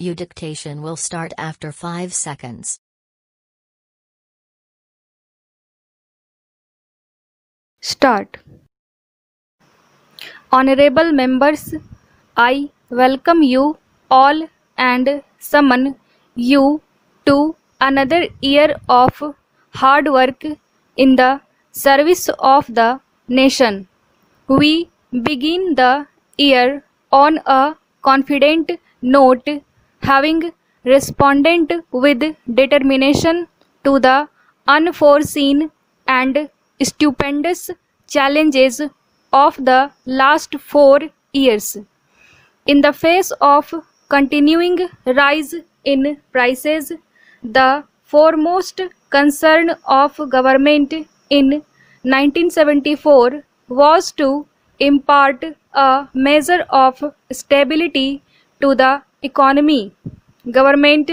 Your dictation will start after 5 seconds. Start. Honorable members, I welcome you all and summon you to another year of hard work in the service of the nation. We begin the year on a confident note, having responded with determination to the unforeseen and stupendous challenges of the last 4 years. In the face of continuing rise in prices, the foremost concern of government in 1974 was to impart a measure of stability to the economy. Government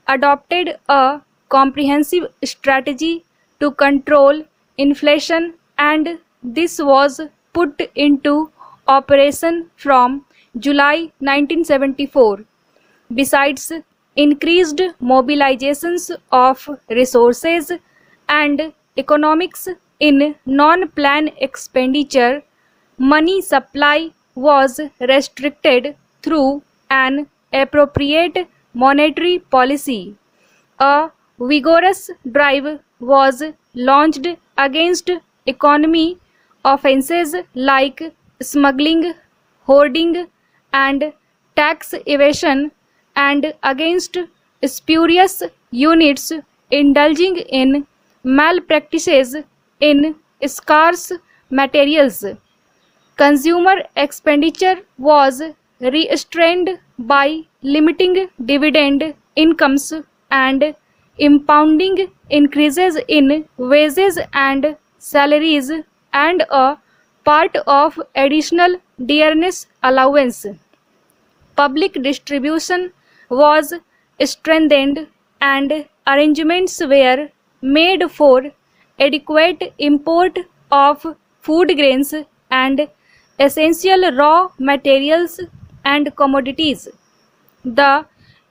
adopted a comprehensive strategy to control inflation, and this was put into operation from July 1974. Besides increased mobilizations of resources and economics in non-plan expenditure, money supply was restricted through an appropriate monetary policy. A vigorous drive was launched against economy offenses like smuggling, hoarding, and tax evasion, and against spurious units indulging in malpractices in scarce materials. Consumer expenditure was restrained by limiting dividend incomes and impounding increases in wages and salaries and a part of additional dearness allowance. Public distribution was strengthened and arrangements were made for adequate import of food grains and essential raw materials and commodities. The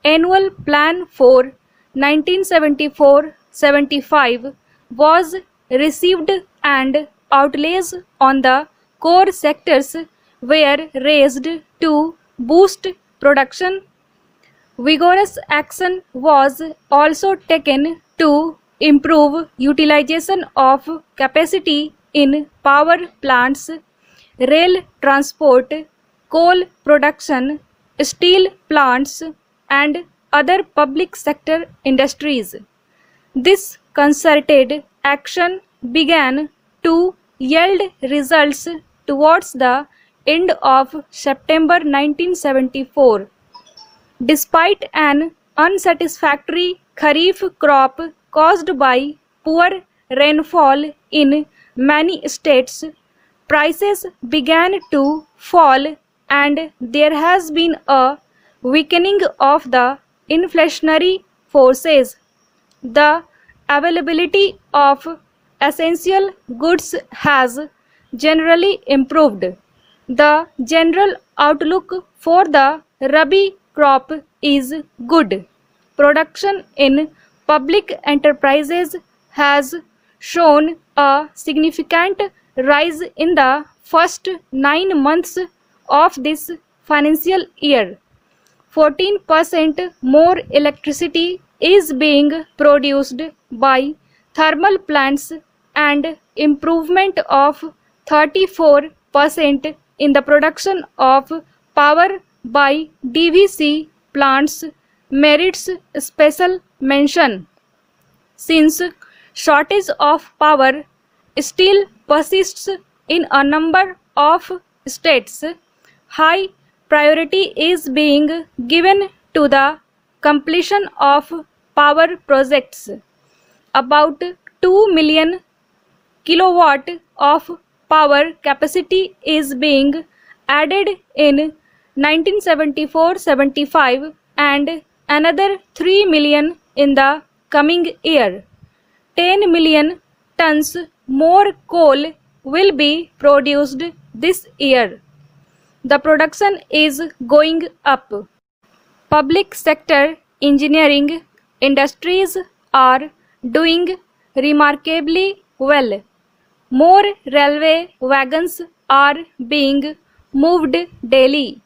annual plan for 1974-75 was received and outlays on the core sectors were raised to boost production. Vigorous action was also taken to improve utilization of capacity in power plants, rail transport, coal production, steel plants, and other public sector industries. This concerted action began to yield results towards the end of September 1974. Despite an unsatisfactory Kharif crop caused by poor rainfall in many states, prices began to fall and there has been a weakening of the inflationary forces. The availability of essential goods has generally improved. The general outlook for the Rabi crop is good. Production in public enterprises has shown a significant rise in the first 9 months of this financial year. 14% more electricity is being produced by thermal plants and improvement of 34% in the production of power by DVC plants merits special mention. Since shortage of power still persists in a number of states, high priority is being given to the completion of power projects. About 2 million kilowatt of power capacity is being added in 1974-75 and another 3 million in the coming year. 10 million tons more coal will be produced this year. The production is going up. public sector engineering industries are doing remarkably well. More railway wagons are being moved daily.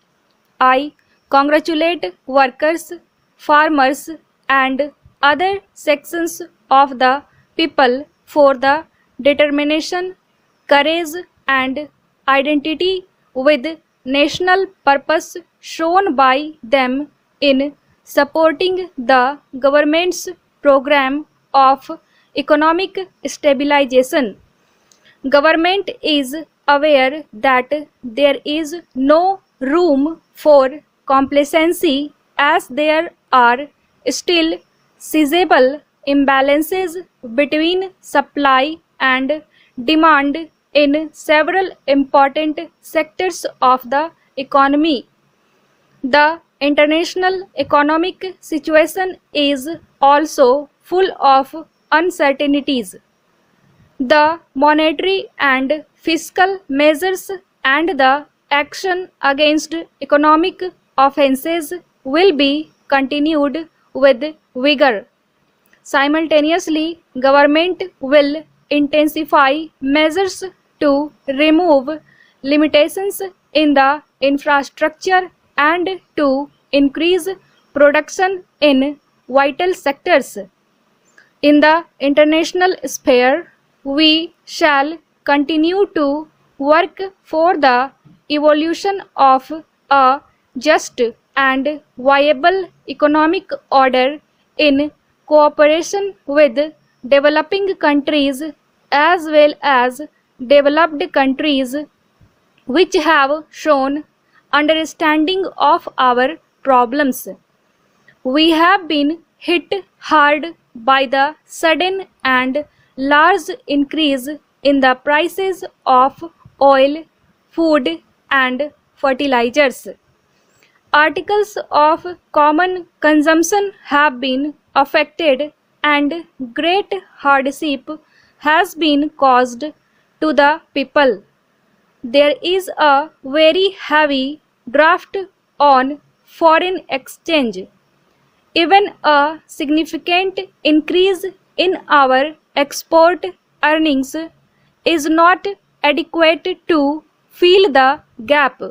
I congratulate workers, farmers, and other sections of the people for the determination, courage, and identity with national purpose shown by them in supporting the government's program of economic stabilization. Government is aware that there is no room for complacency as there are still sizable imbalances between supply and demand in several important sectors of the economy. The international economic situation is also full of uncertainties. The monetary and fiscal measures and the action against economic offenses will be continued with vigor. Simultaneously, government will intensify measures to remove limitations in the infrastructure and to increase production in vital sectors. In the international sphere, we shall continue to work for the evolution of a just and viable economic order in cooperation with developing countries as well as developed countries which have shown understanding of our problems. We have been hit hard by the sudden and large increase in the prices of oil, food, and fertilizers. Articles of common consumption have been affected and great hardship has been caused to the people. There is a very heavy draft on foreign exchange. Even a significant increase in our export earnings is not adequate to fill the gap.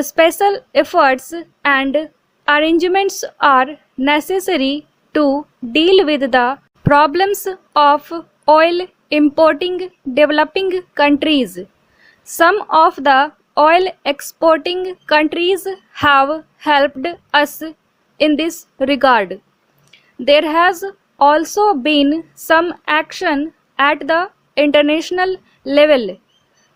Special efforts and arrangements are necessary to deal with the problems of oil importing developing countries. Some of the oil exporting countries have helped us in this regard. There has also been some action at the international level,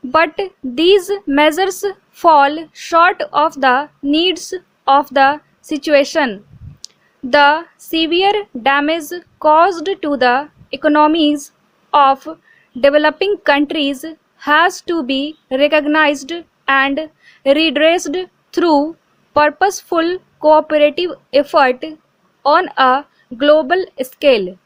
but these measures fall short of the needs of the situation. The severe damage caused to the economies of developing countries has to be recognized and redressed through purposeful cooperative effort on a global scale.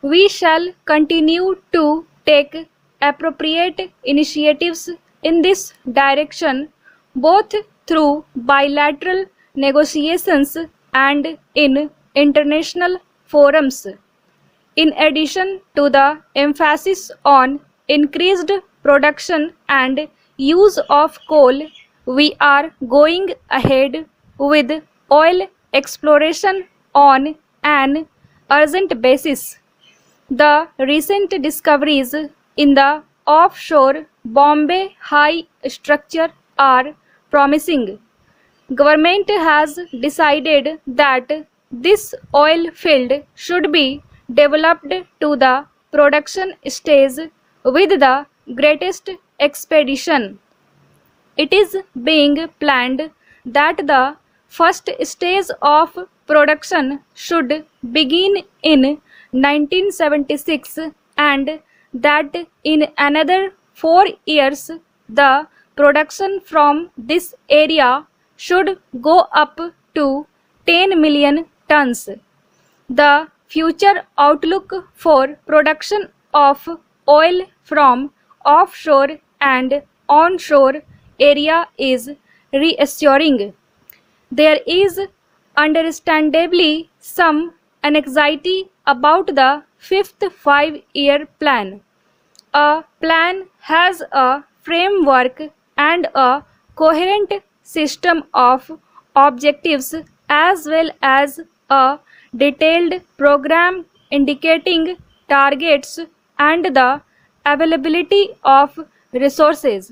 We shall continue to take appropriate initiatives in this direction, both through bilateral negotiations and in international forums. In addition to the emphasis on increased production and use of coal, we are going ahead with oil exploration on an urgent basis. The recent discoveries in the offshore Bombay High structure are promising. Government has decided that this oil field should be developed to the production stage with the greatest expedition. It is being planned that the first stage of production should begin in 1976 and that in another 4 years the production from this area should go up to 10 million tons. The future outlook for production of oil from offshore and onshore area is reassuring. There is understandably some anxiety about the fifth 5-year plan. A plan has a framework and a coherent system of objectives as well as a detailed program indicating targets and the availability of resources.